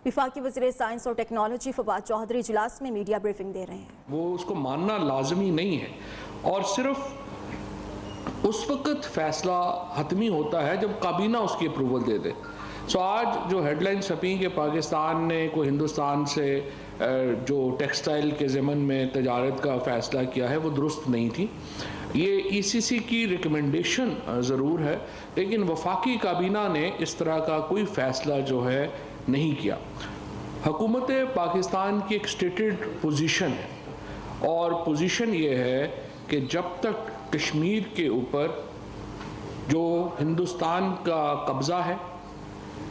وفاقی وزیر سائنس اور ٹیکنالوجی فواد چودھری اجلاس میں میڈیا بریفنگ دے رہے ہیں۔ وہ اس کو ماننا لازمی نہیں ہے اور صرف اس وقت فیصلہ حتمی ہوتا ہے جب کابینہ اس کی اپروول دے دے۔ آج جو ہیڈ لائن چھپی کہ پاکستان نے کوئی ہندوستان سے جو ٹیکسٹائل کے ضمن میں تجارت کا فیصلہ کیا ہے وہ درست نہیں تھی۔ یہ ای سی سی کی ریکمنڈیشن ضرور ہے لیکن وفاقی کابینہ نے اس طرح کا کوئی فیصلہ جو ہے نہیں کیا۔ حکومت پاکستان کی ایک سٹیٹڈ پوزیشن ہے اور پوزیشن یہ ہے کہ جب تک کشمیر کے اوپر جو ہندوستان کا قبضہ ہے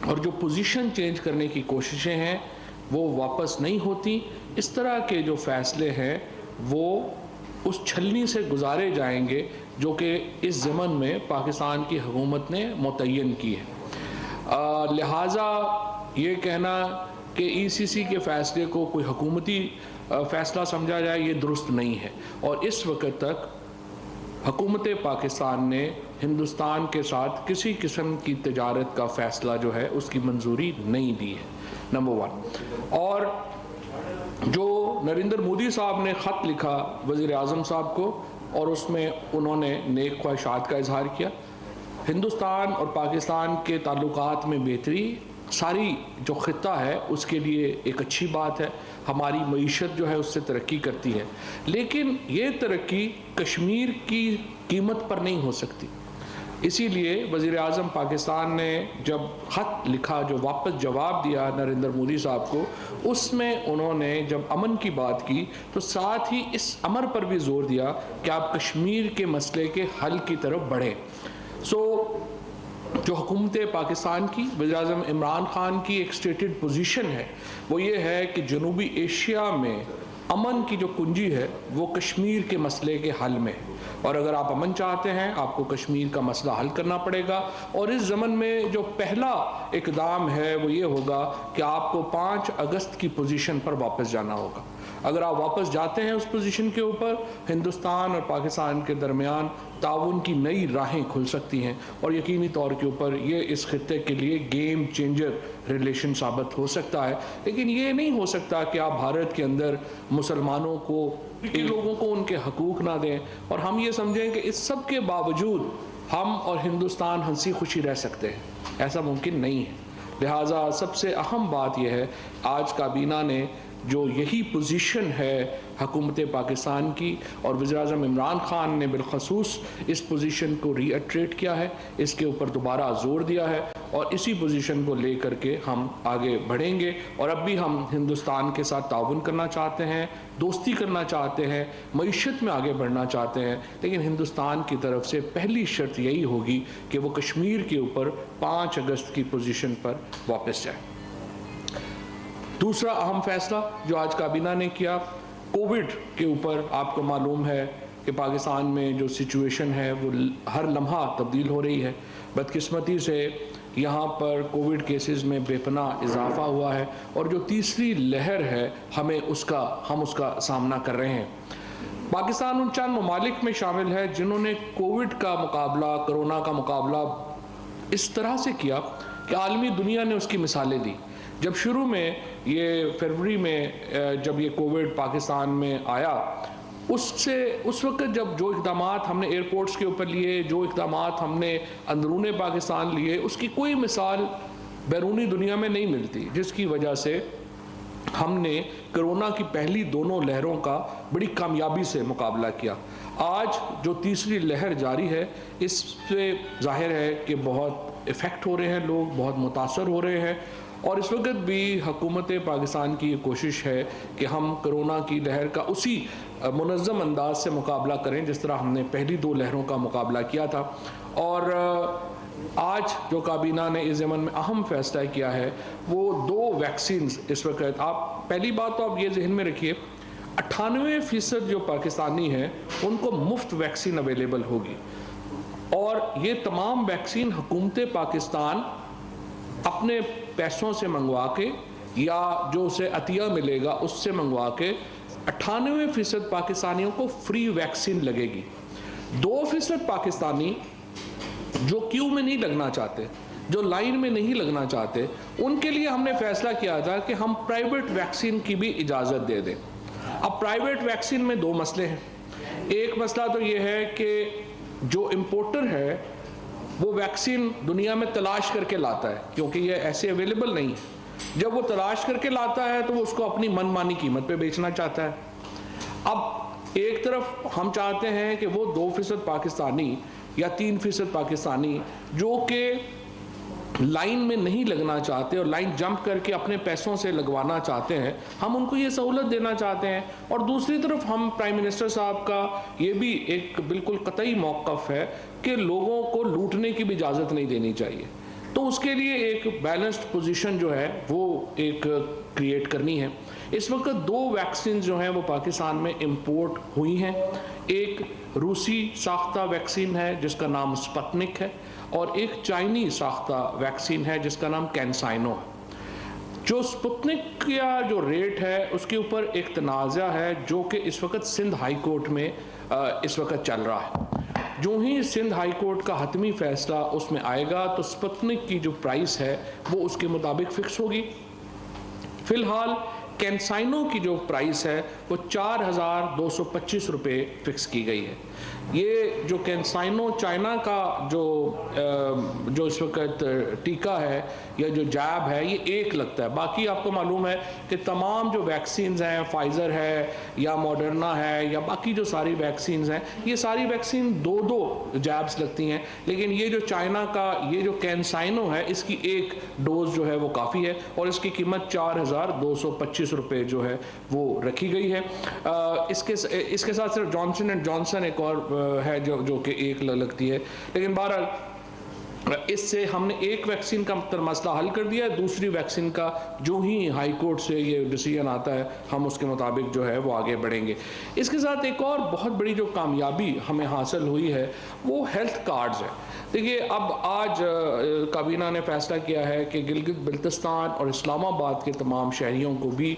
اور جو پوزیشن چینج کرنے کی کوششیں ہیں وہ واپس نہیں ہوتی، اس طرح کے جو فیصلے ہیں وہ اس چھلنی سے گزارے جائیں گے جو کہ اس ضمن میں پاکستان کی حکومت نے متعین کی ہے۔ لہٰذا یہ کہنا کہ ای سی سی کے فیصلے کو کوئی حکومتی فیصلہ سمجھا جائے یہ درست نہیں ہے، اور اس وقت تک حکومت پاکستان نے ہندوستان کے ساتھ کسی قسم کی تجارت کا فیصلہ جو ہے اس کی منظوری نہیں دی ہے، نمبر 1۔ اور جو نریندر مودی صاحب نے خط لکھا وزیر اعظم صاحب کو اور اس میں انہوں نے نیک خواہشات کا اظہار کیا، ہندوستان اور پاکستان کے تعلقات میں بہتری ساری جو خطہ ہے اس کے لیے ایک اچھی بات ہے، ہماری معیشت جو ہے اس سے ترقی کرتی ہے، لیکن یہ ترقی کشمیر کی قیمت پر نہیں ہو سکتی۔ اسی لیے وزیر اعظم پاکستان نے جب خط لکھا جو واپس جواب دیا نریندر مودی صاحب کو، اس میں انہوں نے جب امن کی بات کی تو ساتھ ہی اس امر پر بھی زور دیا کہ آپ کشمیر کے مسئلے کے حل کی طرف بڑھیں۔ جو حکومت پاکستان کی وزیر اعظم عمران خان کی ایک سٹیٹڈ پوزیشن ہے وہ یہ ہے کہ جنوبی ایشیا میں امن کی جو کنجی ہے وہ کشمیر کے مسئلے کے حل میں ہے، اور اگر آپ امن چاہتے ہیں آپ کو کشمیر کا مسئلہ حل کرنا پڑے گا، اور اس ضمن میں جو پہلا اقدام ہے وہ یہ ہوگا کہ آپ کو 5 اگست کی پوزیشن پر واپس جانا ہوگا۔ اگر آپ واپس جاتے ہیں اس پوزیشن کے اوپر، ہندوستان اور پاکستان کے درمیان تعاون کی نئی راہیں کھل سکتی ہیں اور یقینی طور کے اوپر یہ اس خطے کے لیے گیم چینجر ریلیشن ثابت ہو سکتا ہے، لیکن یہ نہیں ہو سکتا کہ آپ بھارت کے اندر مسلمانوں کو لوگوں کو ان کے حقوق نہ دیں اور ہم یہ سمجھیں کہ اس سب کے باوجود ہم اور ہندوستان ہنسی خوشی رہ سکتے ہیں، ایسا ممکن نہیں ہے۔ لہٰذا سب سے اہم بات یہ ہے آج کابینہ نے جو یہی پوزیشن ہے حکومت پاکستان کی اور وزیر اعظم عمران خان نے بالخصوص اس پوزیشن کو ری ایٹریٹ کیا ہے، اس کے اوپر دوبارہ زور دیا ہے اور اسی پوزیشن کو لے کر کے ہم آگے بڑھیں گے، اور اب بھی ہم ہندوستان کے ساتھ تعاون کرنا چاہتے ہیں، دوستی کرنا چاہتے ہیں، معیشت میں آگے بڑھنا چاہتے ہیں، لیکن ہندوستان کی طرف سے پہلی شرط یہی ہوگی کہ وہ کشمیر کے اوپر 5 اگست کی پوزیشن پر واپس جائے۔ دوسرا اہم فیصلہ جو آج کابینہ نے کیا، کووڈ کے اوپر آپ کو معلوم ہے کہ پاکستان میں جو سچویشن ہے وہ ہر لمحہ تبدیل ہو رہی ہے۔ بدقسمتی سے یہاں پر کووڈ کیسز میں بے پناہ اضافہ ہوا ہے اور جو تیسری لہر ہے ہم اس کا سامنا کر رہے ہیں۔ پاکستان ان چند ممالک میں شامل ہے جنہوں نے کووڈ کا مقابلہ، کرونا کا مقابلہ اس طرح سے کیا کہ عالمی دنیا نے اس کی مثالیں دی۔ جب شروع میں یہ فروری میں جب یہ کووڈ پاکستان میں آیا، اس وقت جب جو اقدامات ہم نے ایئرپورٹس کے اوپر لیے، جو اقدامات ہم نے اندرون پاکستان لیے، اس کی کوئی مثال بیرونی دنیا میں نہیں ملتی، جس کی وجہ سے ہم نے کرونا کی پہلی دونوں لہروں کا بڑی کامیابی سے مقابلہ کیا۔ آج جو تیسری لہر جاری ہے اس سے ظاہر ہے کہ بہت افیکٹ ہو رہے ہیں، لوگ بہت متاثر ہو رہے ہیں، اور اس وقت بھی حکومت پاکستان کی یہ کوشش ہے کہ ہم کرونا کی لہر کا اسی منظم انداز سے مقابلہ کریں جس طرح ہم نے پہلی 2 لہروں کا مقابلہ کیا تھا۔ اور آج جو کابینہ نے اس ضمن میں اہم فیصلہ کیا ہے وہ 2 ویکسینز اس وقت، آپ پہلی بات تو آپ یہ ذہن میں رکھیے 98% جو پاکستانی ہیں ان کو مفت ویکسین اویلیبل ہوگی، اور یہ تمام ویکسین حکومت پاکستان اپنے پیسوں سے منگوا کے یا جو اسے عطیہ ملے گا اس سے منگوا کے 98% پاکستانیوں کو فری ویکسین لگے گی۔ 2% پاکستانی جو کیو میں نہیں لگنا چاہتے، جو لائن میں نہیں لگنا چاہتے ان کے لیے ہم نے فیصلہ کیا تھا کہ ہم پرائیویٹ ویکسین کی بھی اجازت دے دیں. اب پرائیویٹ ویکسین میں دو مسئلے ہیں. ایک مسئلہ تو یہ ہے کہ جو امپورٹر ہے وہ ویکسین دنیا میں تلاش کر کے لاتا ہے, کیونکہ یہ ایسے اویلیبل نہیں ہے. جب وہ تلاش کر کے لاتا ہے تو وہ اس کو اپنی من مانی قیمت پہ بیچنا چاہتا ہے. اب ایک طرف ہم چاہتے ہیں کہ وہ 2% پاکستانی یا 3% پاکستانی جو کہ لائن میں نہیں لگنا چاہتے اور لائن جمپ کر کے اپنے پیسوں سے لگوانا چاہتے ہیں, ہم ان کو یہ سہولت دینا چاہتے ہیں. اور دوسری طرف ہم پرائم منسٹر صاحب کا یہ بھی ایک بالکل قطعی موقف ہے کہ لوگوں کو لوٹنے کی بھی اجازت نہیں دینی چاہیے. تو اس کے لیے ایک بیلنسڈ پوزیشن جو ہے وہ ایک کریٹ کرنی ہے. اس وقت 2 ویکسین جو ہیں وہ پاکستان میں امپورٹ ہوئی ہیں. ایک روسی ساختہ ویکسین ہے جس کا نام سپتنک ہے, اور ایک چائنی ساختہ ویکسین ہے جس کا نام کینسائنو ہے. جو سپتنک کا جو ریٹ ہے اس کے اوپر ایک تنازع ہے جو کہ اس وقت سندھ ہائی کورٹ میں اس وقت چل رہا ہے. جو ہی سندھ ہائی کورٹ کا حتمی فیصلہ اس میں آئے گا تو سپتنک کی جو پرائس ہے وہ اس کے مطابق فکس ہوگی. فی الحال کینسائنو کی جو پرائس ہے وہ 4,225 روپے فکس کی گئی ہے. یہ جو کینسائنو چائنا کا جو اس وقت ٹیکہ ہے یا جو جاب ہے یہ ایک لگتا ہے. باقی آپ کو معلوم ہے کہ تمام جو ویکسینز ہیں, فائزر ہے یا ماڈرنا ہے یا باقی جو ساری ویکسینز ہیں, یہ ساری ویکسین 2 جابس لگتی ہیں. لیکن یہ جو چائنا کا یہ جو کینسائنو ہے اس کی ایک ڈوز جو ہے وہ کافی ہے اور اس کی قیمت 4,225 روپے جو ہے وہ رکھی گئی ہے. اس کے ساتھ صرف جانسن اینڈ جانسن ایک اور ہے جو کہ ایک لگتی ہے. لیکن بہرحال اس سے ہم نے ایک ویکسین کا مسئلہ حل کر دیا ہے. دوسری ویکسین کا جو ہی ہائی کورٹ سے یہ ڈیسیژن آتا ہے ہم اس کے مطابق جو ہے وہ آگے بڑھیں گے. اس کے ساتھ ایک اور بہت بڑی جو کامیابی ہمیں حاصل ہوئی ہے وہ ہیلتھ کارڈز ہے. دیکھیے اب آج کابینہ نے فیصلہ کیا ہے کہ گلگت بلتستان اور اسلام آباد کے تمام شہریوں کو بھی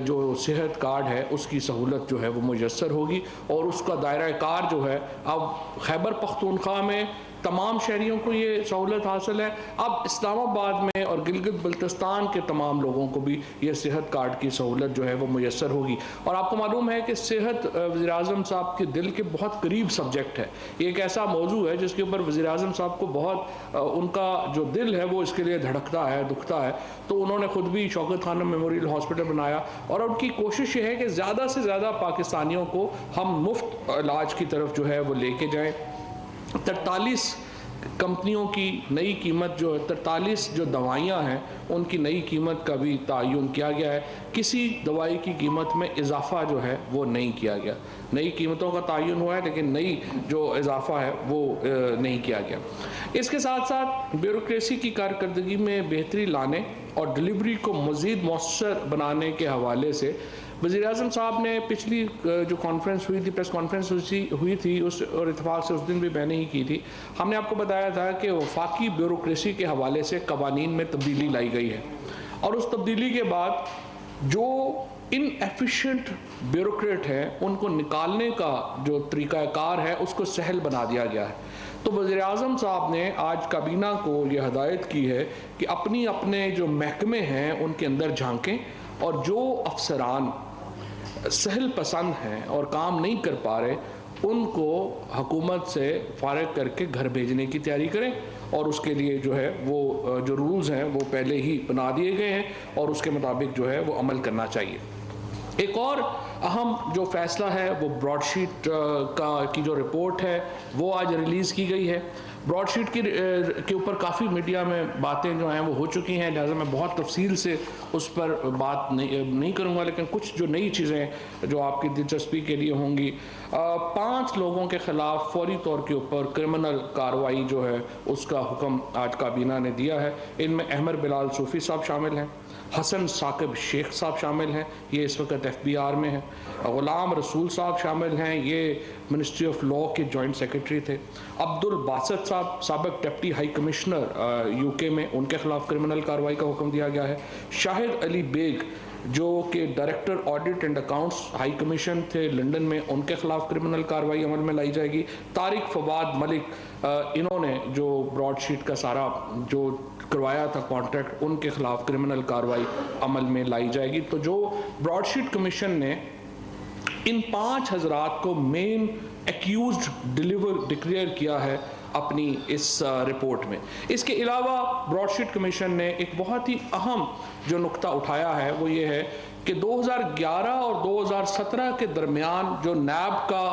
جو صحت کارڈ ہے اس کی سہولت جو ہے وہ میسر ہوگی, اور اس کا دائرہ کار جو ہے اب خیبر پختونخوا میں تمام شہریوں کو یہ سہولت حاصل ہے. اب اسلام آباد میں اور گلگت بلتستان کے تمام لوگوں کو بھی یہ صحت کارڈ کی سہولت جو ہے وہ میسر ہوگی. اور آپ کو معلوم ہے کہ صحت وزیر اعظم صاحب کے دل کے بہت قریب سبجیکٹ ہے. یہ ایک ایسا موضوع ہے جس کے اوپر وزیر اعظم صاحب کو بہت ان کا جو دل ہے وہ اس کے لیے دھڑکتا ہے, دکھتا ہے. تو انہوں نے خود بھی شوکت خانم میموریل ہاسپٹل بنایا اور ان کی کوشش یہ ہے کہ زیادہ سے زیادہ پاکستانیوں کو ہم مفت علاج کی طرف جو ہے وہ لے کے جائیں. 43 کمپنیوں کی نئی قیمت جو 43 جو دوائیاں ہیں ان کی نئی قیمت کا بھی تعین کیا گیا ہے. کسی دوائی کی قیمت میں اضافہ جو ہے وہ نہیں کیا گیا. نئی قیمتوں کا تعین ہوا ہے لیکن نئی جو اضافہ ہے وہ نہیں کیا گیا. اس کے ساتھ ساتھ بیوروکریسی کی کارکردگی میں بہتری لانے اور ڈلیوری کو مزید مؤثر بنانے کے حوالے سے وزیر اعظم صاحب نے پچھلی جو کانفرنس ہوئی تھی, پریس کانفرنس ہوئی تھی, اس اور اتفاق سے اس دن بھی میں نے ہی کی تھی, ہم نے آپ کو بتایا تھا کہ وفاقی بیوروکریسی کے حوالے سے قوانین میں تبدیلی لائی گئی ہے. اور اس تبدیلی کے بعد جو ان ایفیشینٹ بیوروکریٹ ہیں ان کو نکالنے کا جو طریقہ کار ہے اس کو سہل بنا دیا گیا ہے. تو وزیر اعظم صاحب نے آج کابینہ کو یہ ہدایت کی ہے کہ اپنے جو محکمے ہیں ان کے اندر جھانکیں اور جو افسران سہل پسند ہیں اور کام نہیں کر پا رہے ان کو حکومت سے فارغ کر کے گھر بھیجنے کی تیاری کریں. اور اس کے لیے جو ہے وہ جو رولز ہیں وہ پہلے ہی بنا دیے گئے ہیں اور اس کے مطابق جو ہے وہ عمل کرنا چاہیے. ایک اور اہم جو فیصلہ ہے وہ براڈ شیٹ کی جو رپورٹ ہے وہ آج ریلیز کی گئی ہے. براڈ شیٹ کے اوپر کافی میڈیا میں باتیں جو ہیں وہ ہو چکی ہیں, لہٰذا میں بہت تفصیل سے اس پر بات نہیں کروں گا, لیکن کچھ جو نئی چیزیں جو آپ کی دلچسپی کے لیے ہوں گی. 5 لوگوں کے خلاف فوری طور کے اوپر کرمنل کارروائی جو ہے اس کا حکم آج کابینہ نے دیا ہے. ان میں احمد بلال صوفی صاحب شامل ہیں, حسن ثاقب شیخ صاحب شامل ہیں, یہ اس وقت FBI میں ہیں, غلام رسول صاحب شامل ہیں, یہ منسٹری آف لاء کے جوائنٹ سیکرٹری تھے, عبد الباسط صاحب سابق ڈپٹی ہائی کمشنر UK میں, ان کے خلاف کرمنل کارروائی کا حکم دیا گیا ہے, شاہد علی بیگ جو کہ director audit and accounts high commission تھے لنڈن میں، ان کے خلاف کرمنل کارروائی عمل میں لائی جائے گی۔ طارق فواد ملک، انہوں نے جو براڈ شیٹ کا سارا جو کروایا تھا کانٹریکٹ، ان کے خلاف کرمنل کارروائی عمل میں لائی جائے گی۔ تو جو براڈ شیٹ کمیشن نے ان 5 حضرات کو مین ایکیوزڈ ڈکلیئر کیا ہے اپنی اس رپورٹ میں۔ اس کے علاوہ براڈ شیٹ کمیشن نے ایک بہت ہی اہم جو نقطہ اٹھایا ہے وہ یہ ہے کہ 2011 اور 2017 کے درمیان جو نیب کا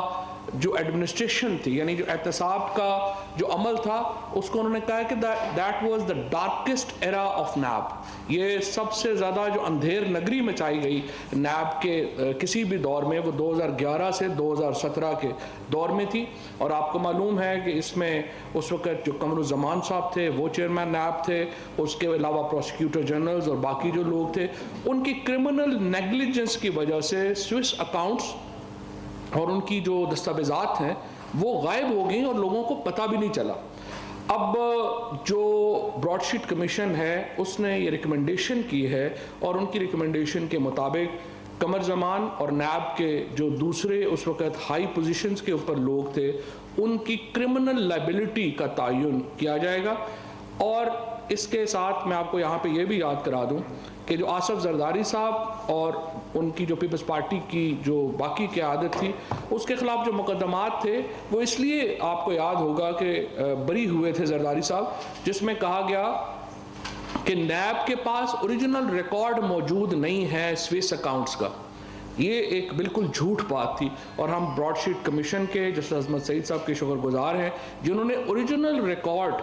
جو ایڈمنسٹریشن تھی، یعنی جو احتساب کا جو عمل تھا، اس کو انہوں نے کہا کہ that was the darkest era of NAB, یہ سب سے زیادہ جو اندھیر نگری مچائی گئی نیب کے کسی بھی دور میں، وہ 2011 سے 2017 کے دور میں تھی۔ اور آپ کو معلوم ہے کہ اس میں اس وقت جو قمر الزمان صاحب تھے وہ چیئرمین نیب تھے، اس کے علاوہ پروسیکیوٹر جنرلز اور باقی جو لوگ تھے، ان کی کرمنل نیگلیجنس کی وجہ سے سوئس اکاؤنٹس اور ان کی جو دستاویزات ہیں وہ غائب ہو گئیں اور لوگوں کو پتہ بھی نہیں چلا۔ اب جو براڈ شیٹ کمیشن ہے اس نے یہ ریکمنڈیشن کی ہے، اور ان کی ریکمنڈیشن کے مطابق قمر زمان اور نیب کے جو دوسرے اس وقت ہائی پوزیشنز کے اوپر لوگ تھے، ان کی کرمنل لائبلٹی کا تعین کیا جائے گا۔ اور اس کے ساتھ میں آپ کو یہاں پہ یہ بھی یاد کرا دوں کہ جو آصف زرداری صاحب اور ان کی جو پیپلز پارٹی کی جو باقی قیادت تھی، اس کے خلاف جو مقدمات تھے وہ اس لیے آپ کو یاد ہوگا کہ بری ہوئے تھے زرداری صاحب، جس میں کہا گیا کہ نیب کے پاس اوریجنل ریکارڈ موجود نہیں ہے سوئس اکاؤنٹس کا۔ یہ ایک بالکل جھوٹ بات تھی، اور ہم براڈ شیٹ کمیشن کے جسٹس عظمت سعید صاحب کے شکر گزار ہیں جنہوں نے اوریجنل ریکارڈ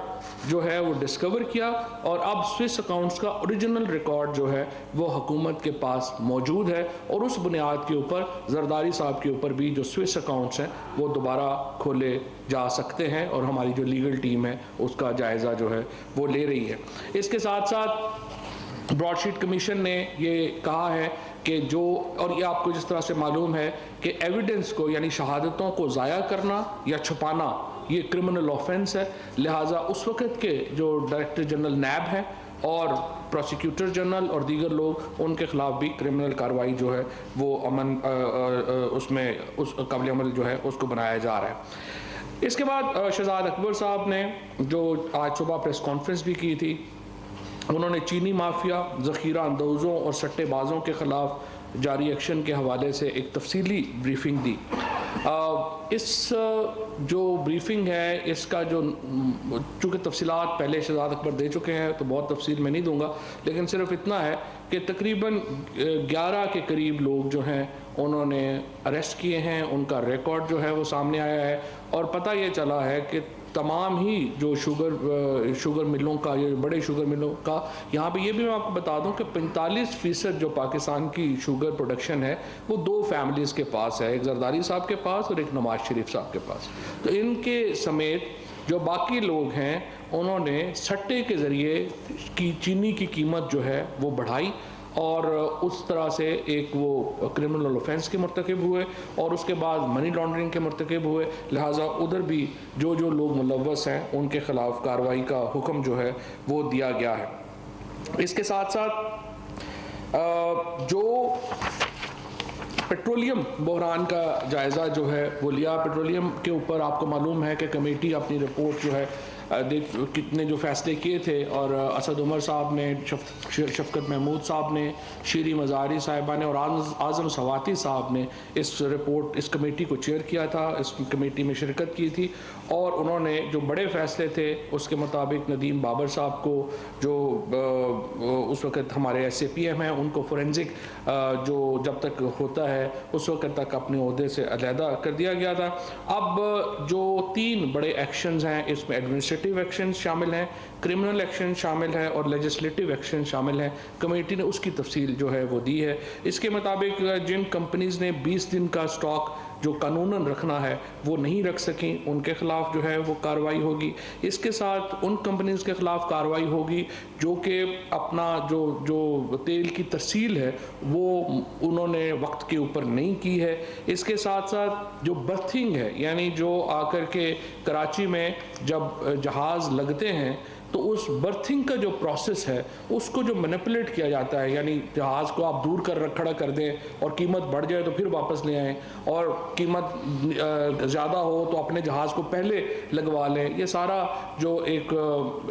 جو ہے وہ ڈسکور کیا، اور اب سوئس اکاؤنٹس کا اوریجنل ریکارڈ جو ہے وہ حکومت کے پاس موجود ہے، اور اس بنیاد کے اوپر زرداری صاحب کے اوپر بھی جو سوئس اکاؤنٹس ہیں وہ دوبارہ کھولے جا سکتے ہیں، اور ہماری جو لیگل ٹیم ہے اس کا جائزہ جو ہے وہ لے رہی ہے۔ اس کے ساتھ ساتھ براڈ شیٹ کمیشن نے یہ کہا ہے کہ جو، اور یہ آپ کو جس طرح سے معلوم ہے کہ ایویڈنس کو یعنی شہادتوں کو ضائع کرنا یا چھپانا یہ کرمنل آفینس ہے، لہٰذا اس وقت کے جو ڈائریکٹر جنرل نیب ہے اور پروسیکیوٹر جنرل اور دیگر لوگ، ان کے خلاف بھی کرمنل کارروائی جو ہے وہ اس میں اس قابل عمل جو ہے اس کو بنایا جا رہا ہے۔ اس کے بعد شہزاد اکبر صاحب نے جو آج صبح پریس کانفرنس بھی کی تھی، انہوں نے چینی مافیا، ذخیرہ اندوزوں اور سٹے بازوں کے خلاف جاری ایکشن کے حوالے سے ایک تفصیلی بریفنگ دی۔ اس جو بریفنگ ہے اس کا جو چونکہ تفصیلات پہلے شہزاد اکبر دے چکے ہیں تو بہت تفصیل میں نہیں دوں گا، لیکن صرف اتنا ہے کہ تقریباً 11 کے قریب لوگ جو ہیں انہوں نے اریسٹ کیے ہیں، ان کا ریکارڈ جو ہے وہ سامنے آیا ہے، اور پتہ یہ چلا ہے کہ تمام ہی جو شوگر ملوں کا، یہ بڑے شوگر ملوں کا، یہاں پہ یہ بھی میں آپ کو بتا دوں کہ 45% جو پاکستان کی شوگر پروڈکشن ہے وہ 2 فیملیز کے پاس ہے، ایک زرداری صاحب کے پاس اور ایک نواز شریف صاحب کے پاس۔ تو ان کے سمیت جو باقی لوگ ہیں انہوں نے سٹے کے ذریعے کی چینی کی قیمت جو ہے وہ بڑھائی، اور اس طرح سے ایک وہ کرمنل آفینس کے مرتکب ہوئے، اور اس کے بعد منی لانڈرنگ کے مرتکب ہوئے، لہٰذا ادھر بھی جو لوگ ملوث ہیں ان کے خلاف کارروائی کا حکم جو ہے وہ دیا گیا ہے۔ اس کے ساتھ ساتھ جو پیٹرولیم بحران کا جائزہ جو ہے وہ لیا، پیٹرولیم کے اوپر آپ کو معلوم ہے کہ کمیٹی اپنی رپورٹ جو ہے کتنے جو فیصلے کیے تھے، اور اسد عمر صاحب نے، شفقت محمود صاحب نے، شیری مزاری صاحبہ نے اور اعظم سواتی صاحب نے اس کمیٹی کو چیئر کیا تھا، اس کمیٹی میں شرکت کی تھی، اور انہوں نے جو بڑے فیصلے تھے اس کے مطابق ندیم بابر صاحب کو، جو اس وقت ہمارے SAPM ہیں، ان کو فورینزک جو جب تک ہوتا ہے اس وقت تک اپنے عہدے سے علیحدہ کر دیا گیا تھا۔ اب جو 3 بڑے ایکشنز ہیں اس میں ایڈمنسٹریٹو ایکشن شامل ہیں، کرمنل ایکشن شامل ہے اور لیجسلیٹو ایکشن شامل ہیں۔ کمیٹی نے اس کی تفصیل جو ہے وہ دی ہے۔ اس کے مطابق جن کمپنیز نے 20 دن کا سٹاک جو قانوناً رکھنا ہے وہ نہیں رکھ سکیں، ان کے خلاف جو ہے وہ کارروائی ہوگی۔ اس کے ساتھ ان کمپنیز کے خلاف کارروائی ہوگی جو کہ اپنا جو تیل کی ترسیل ہے وہ انہوں نے وقت کے اوپر نہیں کی ہے۔ اس کے ساتھ ساتھ جو برتھنگ ہے، یعنی جو آ کر کے کراچی میں جب جہاز لگتے ہیں تو اس برتھنگ کا جو پروسیس ہے اس کو جو مینیپولیٹ کیا جاتا ہے، یعنی جہاز کو آپ دور کر کھڑا کر دیں اور قیمت بڑھ جائے تو پھر واپس لے آئیں، اور قیمت زیادہ ہو تو اپنے جہاز کو پہلے لگوا لیں، یہ سارا جو ایک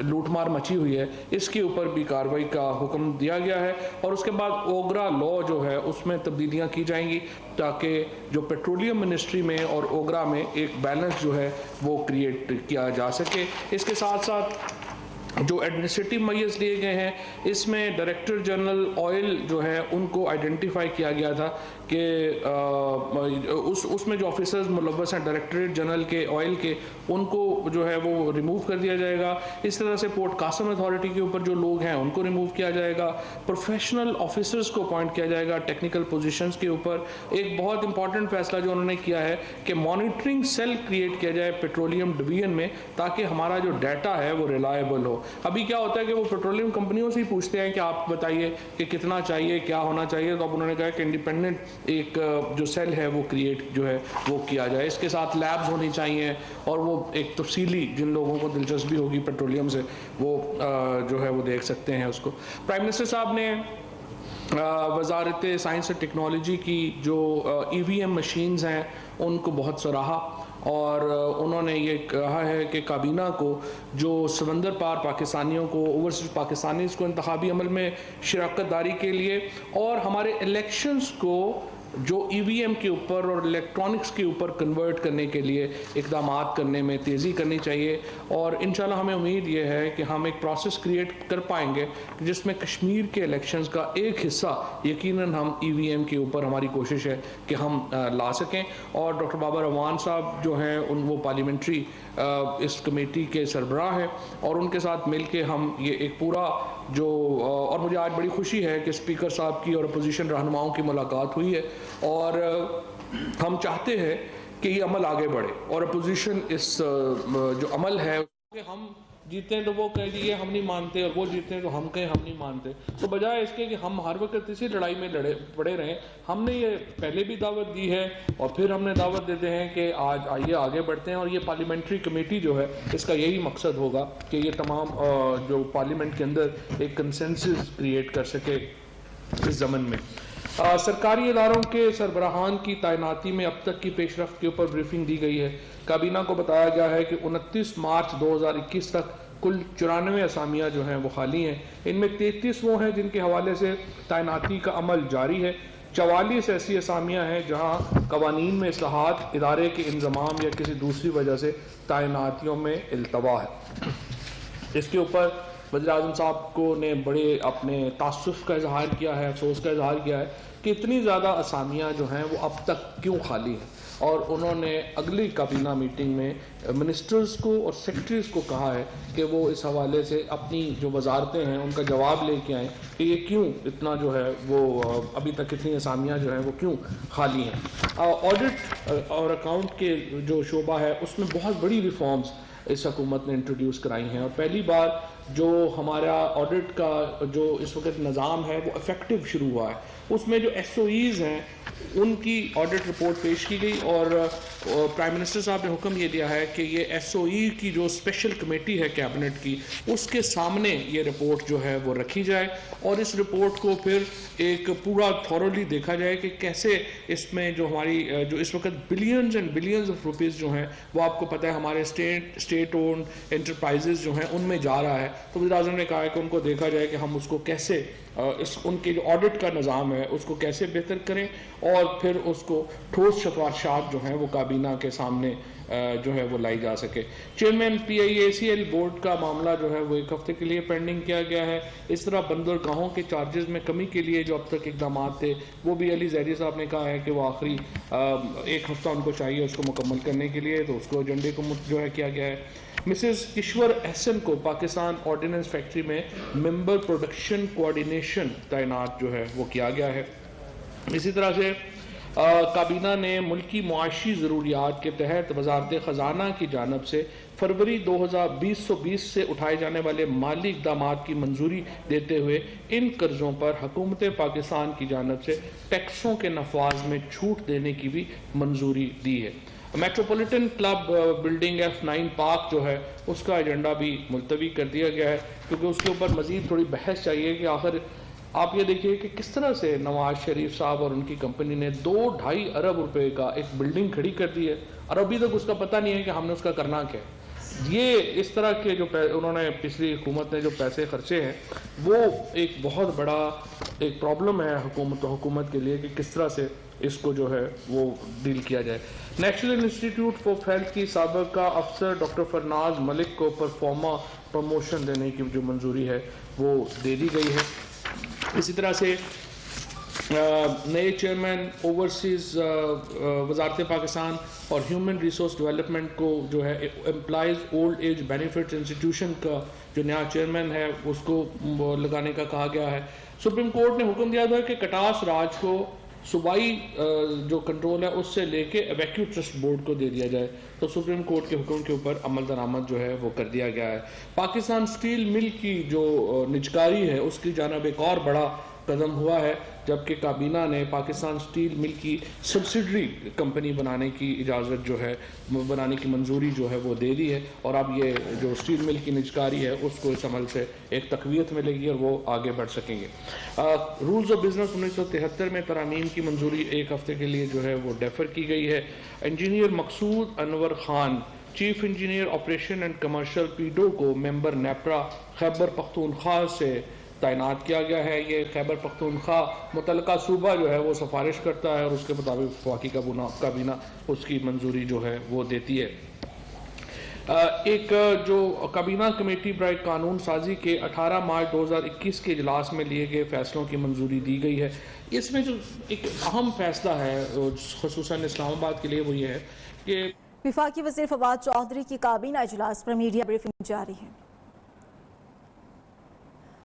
لوٹ مار مچی ہوئی ہے اس کے اوپر بھی کارروائی کا حکم دیا گیا ہے۔ اور اس کے بعد اوگرا لا جو ہے اس میں تبدیلیاں کی جائیں گی تاکہ جو پیٹرولیم منسٹری میں اور اوگرا میں ایک بیلنس جو ہے وہ کریٹ کیا جا سکے۔ اس کے ساتھ ساتھ جو ایڈمنسٹریٹو میئرز لیے گئے ہیں اس میں ڈائریکٹر جنرل آئل جو ہے ان کو آئیڈینٹیفائی کیا گیا تھا کہ اس میں جو آفیسرز ملوث ہیں ڈائریکٹریٹ جنرل کے آئل کے، ان کو جو ہے وہ ریموو کر دیا جائے گا۔ اس طرح سے پورٹ قاسم اتھارٹی کے اوپر جو لوگ ہیں ان کو ریموو کیا جائے گا، پروفیشنل آفیسرز کو اپوائنٹ کیا جائے گا ٹیکنیکل پوزیشنز کے اوپر۔ ایک بہت امپورٹنٹ فیصلہ جو انہوں نے کیا ہے کہ مانیٹرنگ سیل کریٹ کیا جائے پیٹرولیم ڈویژن میں تاکہ ہمارا جو ڈیٹا ہے وہ ریلائبل ہو۔ ابھی کیا ہوتا ہے کہ وہ پیٹرولیم کمپنیوں سے ہی پوچھتے ہیں کہ آپ بتائیے کہ کتنا چاہیے، کیا ہونا چاہیے، تو اب انہوں نے کہا کہ انڈیپینڈنٹ ایک جو سیل ہے وہ کریٹ جو ہے وہ کیا جائے۔ اس کے ساتھ لیبز ہونی چاہیے اور وہ ایک تفصیلی جن لوگوں کو دلچسپی ہوگی پیٹرولیم سے وہ جو ہے وہ دیکھ سکتے ہیں اس کو۔ پرائم منسٹر صاحب نے وزارت سائنس اور ٹیکنالوجی کی جو EVM مشینز ہیں ان کو بہت سراہا، اور انہوں نے یہ کہا ہے کہ کابینہ کو جو سمندر پار پاکستانیوں کو، اوورسیز پاکستانیز کو انتخابی عمل میں شراکت داری کے لیے اور ہمارے الیکشنز کو جو EVM کے اوپر اور الیکٹرانکس کے اوپر کنورٹ کرنے کے لیے اقدامات کرنے میں تیزی کرنی چاہیے۔ اور انشاءاللہ ہمیں امید یہ ہے کہ ہم ایک پروسیس کریٹ کر پائیں گے جس میں کشمیر کے الیکشنز کا ایک حصہ یقیناً ہم EVM کے اوپر ہماری کوشش ہے کہ ہم لا سکیں۔ اور ڈاکٹر بابر اعوان صاحب جو ہیں وہ پارلیمنٹری اس کمیٹی کے سربراہ ہیں، اور ان کے ساتھ مل کے ہم یہ ایک پورا جو اور مجھے آج بڑی خوشی ہے کہ اسپیکر صاحب کی اور اپوزیشن رہنماؤں کی ملاقات ہوئی ہے، اور ہم چاہتے ہیں کہ یہ عمل آگے بڑھے، اور اپوزیشن اس جو عمل ہے کہ ہم جیتے ہیں تو وہ کہہ دیے ہم نہیں مانتے، اور وہ جیتے ہیں تو ہم کہیں ہم نہیں مانتے، تو بجائے اس کے کہ ہم ہر وقت اسی لڑائی میں پڑے رہیں، ہم نے یہ پہلے بھی دعوت دی ہے اور پھر ہم نے دعوت دیتے ہیں کہ آج آئیے آگے بڑھتے ہیں۔ اور یہ پارلیمنٹری کمیٹی جو ہے اس کا یہی مقصد ہوگا کہ یہ تمام جو پارلیمنٹ کے اندر ایک کنسنسس کریٹ کر سکے اس ضمن میں۔ سرکاری اداروں کے سربراہان کی تعیناتی میں اب تک کی پیش رفت کے اوپر بریفنگ دی گئی ہے۔ کابینہ کو بتایا گیا ہے کہ 29 مارچ 2021 تک کل 94 اسامیاں جو ہیں وہ خالی ہیں، ان میں 33 وہ ہیں جن کے حوالے سے تعیناتی کا عمل جاری ہے، 44 ایسی اسامیاں ہیں جہاں قوانین میں اصلاحات، ادارے کے انضمام یا کسی دوسری وجہ سے تعیناتیوں میں التوا ہے۔ اس کے اوپر وزیر اعظم صاحب کو نے بڑے اپنے تعصف کا اظہار کیا ہے، افسوس کا اظہار کیا ہے کہ اتنی زیادہ اسامیاں جو ہیں وہ اب تک کیوں خالی ہیں، اور انہوں نے اگلی کابینہ میٹنگ میں منسٹرز کو اور سیکرٹریز کو کہا ہے کہ وہ اس حوالے سے اپنی جو وزارتیں ہیں ان کا جواب لے کے آئیں کہ یہ کیوں اتنا جو ہے وہ ابھی تک اتنی اسامیاں جو ہیں وہ کیوں خالی ہیں۔ آڈٹ اور اکاؤنٹ کے جو شعبہ ہے اس میں بہت بڑی ریفارمز اس حکومت نے انٹروڈیوس کرائی ہیں، اور پہلی بار جو ہمارا آڈٹ کا جو اس وقت نظام ہے وہ افیکٹو شروع ہوا ہے، اس میں جو SOEs ہیں ان کی آڈٹ رپورٹ پیش کی گئی، اور پرائم منسٹر صاحب نے حکم یہ دیا ہے کہ یہ SOE کی جو اسپیشل کمیٹی ہے کیبنٹ کی اس کے سامنے یہ رپورٹ جو ہے وہ رکھی جائے، اور اس رپورٹ کو پھر ایک پورا تھورولی دیکھا جائے کہ کیسے اس میں جو ہماری جو اس وقت billions and billions of rupees جو ہیں وہ آپ کو پتہ ہے ہمارے اسٹیٹ اونڈ انٹرپرائزز جو ہیں ان میں جا رہا ہے، تو وزیر اعظم نے کہا ہے کہ ان کو دیکھا جائے کہ ہم اس کو کیسے ان کے جو آڈٹ کا نظام ہے اس کو کیسے بہتر کریں، اور پھر اس کو ٹھوس سفارشات جو ہیں وہ کابینہ کے سامنے جو ہے وہ لائی جا سکے۔ چیئرمین PIACL بورڈ کا معاملہ جو ہے وہ 1 ہفتے کے لیے پینڈنگ کیا گیا ہے۔ اس طرح بندرگاہوں کے چارجز میں کمی کے لیے جو اب تک اقدامات تھے وہ بھی علی زیدی صاحب نے کہا ہے کہ وہ آخری 1 ہفتہ ان کو چاہیے اس کو مکمل کرنے کے لیے، تو اس کو ایجنڈے کو جو ہے کیا گیا ہے۔ مسز کشور احسن کو پاکستان آرڈیننس فیکٹری میں ممبر پروڈکشن کوآرڈینیشن تعینات جو ہے وہ کیا گیا ہے۔ اسی طرح سے کابینہ نے ملکی معاشی ضروریات کے تحت وزارت خزانہ کی جانب سے فروری 2020 سے اٹھائے جانے والے مالی اقدامات کی منظوری دیتے ہوئے ان قرضوں پر حکومت پاکستان کی جانب سے ٹیکسوں کے نفاذ میں چھوٹ دینے کی بھی منظوری دی ہے۔ Metropolitan club building F9 park جو ہے اس کا ایجنڈا بھی ملتوی کر دیا گیا ہے، کیونکہ اس کے اوپر مزید تھوڑی بحث چاہیے کہ آخر آپ یہ دیکھیے کہ کس طرح سے نواز شریف صاحب اور ان کی کمپنی نے 2-2.5 ارب روپے کا ایک بلڈنگ کھڑی کر دی ہے اور ابھی تک اس کا پتہ نہیں ہے کہ ہم نے اس کا کرنا کیا ہے۔ یہ اس طرح کے جو انہوں نے پچھلی حکومت نے جو پیسے خرچے ہیں وہ ایک بہت بڑا ایک پرابلم ہے حکومت کے لیے کہ کس طرح سے اس کو جو ہے وہ ڈیل کیا جائے۔ نیشنل انسٹیٹیوٹ آف ہیلتھ کی سابقہ افسر ڈاکٹر فرناز ملک کو پرفارما پروموشن دینے کی جو منظوری ہے وہ دے دی گئی ہے۔ اسی طرح سے نئے چیئرمین اوورسیز وزارت پاکستان اور ہیومن ریسورس ڈیولپمنٹ کو جو ہے employees old age benefits institution کا جو نیا چیئرمین ہے اس کو لگانے کا کہا گیا ہے۔ سپریم کورٹ نے حکم دیا تھا کہ کٹاس راج کو صوبائی جو کنٹرول ہے اس سے لے کے ایویکیو ٹرسٹ بورڈ کو دے دیا جائے، تو سپریم کورٹ کے حکم کے اوپر عمل درآمد جو ہے وہ کر دیا گیا ہے۔ پاکستان اسٹیل مل کی جو نجکاری ہے اس کی جانب ایک اور بڑا قدم ہوا ہے، جبکہ کابینہ نے پاکستان اسٹیل مل کی سبسیڈری کمپنی بنانے کی اجازت جو ہے بنانے کی منظوری جو ہے وہ دے دی ہے، اور اب یہ جو اسٹیل مل کی نجکاری ہے اس کو اس عمل سے ایک تقویت ملے گی اور وہ آگے بڑھ سکیں گے۔ رولز آف بزنس 1973 میں ترامیم کی منظوری ایک ہفتے کے لیے جو ہے وہ ڈیفر کی گئی ہے۔ Engineer Maqsood Anwar Khan chief engineer operation and commercial پیڈو کو ممبر نیپرا خیبر پختونخوا سے تعینات کیا گیا ہے۔ یہ خیبر پختونخوا متعلقہ صوبہ جو ہے وہ سفارش کرتا ہے اور اس کے مطابق وفاقی کابینہ اس کی منظوری جو ہے وہ دیتی ہے۔ ایک جو کابینہ کمیٹی برائے قانون سازی کے 18 مارچ 2021 کے اجلاس میں لیے گئے فیصلوں کی منظوری دی گئی ہے۔ اس میں جو ایک اہم فیصلہ ہے خصوصاً اسلام آباد کے لیے وہ یہ ہے کہ وفاقی وزیر فواد چودھری کی کابینہ اجلاس پر میڈیا بریفنگ جاری ہے۔